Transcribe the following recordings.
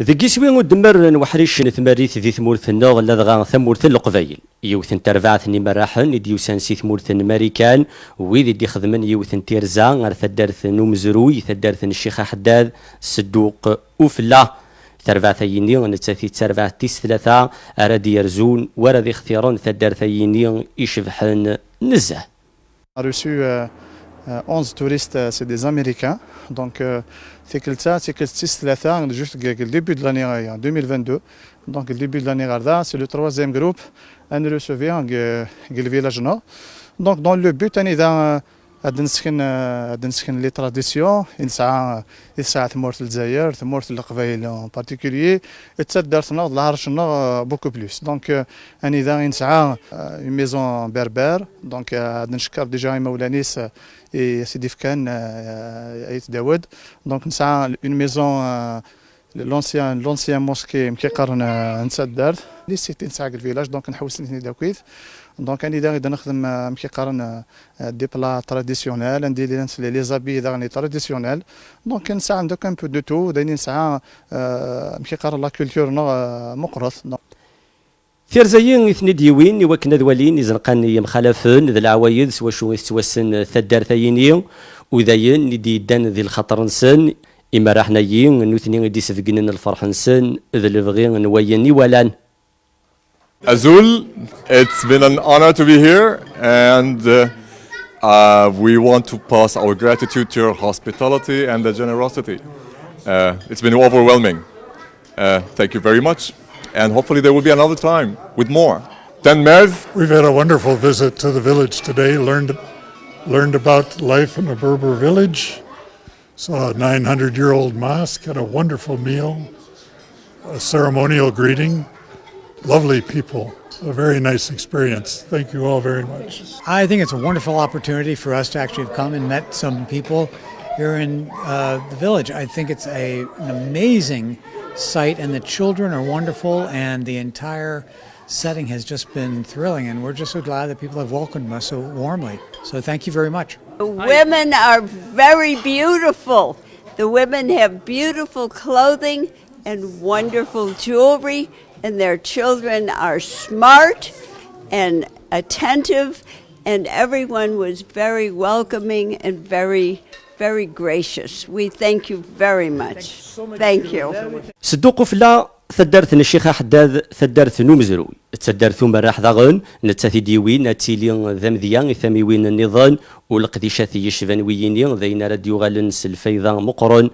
ذي سوين ودمر نوحريش نثماريث ذي ثمورث النوغ لدغا ثمورث القبايل يوثن تربعث مراحن ديوسان سي ثمورث ماريكان ويدي دي خدمن يوثن تيرزا غير ثدارث نومزروي ثدارث الشيخ حداد صدوق وفلا تربعثيني نتاثي تربعث تيس ثلاثة أرادي يرزون وردي اختيارون ثدارثيني يشبحن نزه. reçu 11 touristes, c'est des Américains. Donc, c'est juste le début de l'année en 2022. Donc, le début de l'année, c'est le troisième groupe à nous recevoir le village nord. Donc, dans le but, نسخن les traditions يسعى ثمورة الجزائر ثمورة القبائل en particulier تصدرت نوض العرشنا beaucoup plus donc أنا إذا نسعى une maison berbère donc نشكر ديجا مولانيس سيدي فكان أيت داود donc نسعى une maison l'ancien mosquée مكيقرن نتصدرت لي سيتي نسعى الفيلاج donc نحوس نتني داكويت دونك اني دا نخدم كيقارن دي بلا تراديسيونيل ندير لي زابي داغني تراديسيونيل دونك نسعى عندك ان بو دو تو داني نسعى كيقارن لا كولتور مقرص ثيرزايين اثني ديوين وكنا دوالين يزنقان مخالفين ذي العوايد سوا شو يتوسن ثدار ثايني وذاين ندي دان ذي الخطر نسن اما راحنايين نوثني دي سفقنن الفرح نسن ذي اللي بغي نويني ولان Azul, it's been an honor to be here, and we want to pass our gratitude to your hospitality and the generosity. It's been overwhelming. Thank you very much, and hopefully there will be another time with more. Dan Merv. We've had a wonderful visit to the village today, learned about life in a Berber village, saw a 900-year-old mosque, had a wonderful meal, a ceremonial greeting. Lovely people, a very nice experience. Thank you all very much. I think it's a wonderful opportunity for us to actually have come and met some people here in the village. I think it's an amazing site, and the children are wonderful, and the entire setting has just been thrilling, and we're just so glad that people have welcomed us so warmly. So thank you very much. The women are very beautiful. The women have beautiful clothing and wonderful jewelry, and their children are smart and attentive, and everyone was very welcoming and very, very gracious. We thank you very much. Thank you. صدوق فلا ثدرت الشيخ حداد ثدرت نومزروي تثدرت مراح ضغن نتاثي ديوين نتيلي ذمذيان ثميوين النظام والقديشات يشفنويين ذين راديو غالنس الفيضان مقرن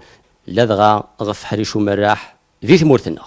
لدغا غف حريش مراح ذي ثمورتنا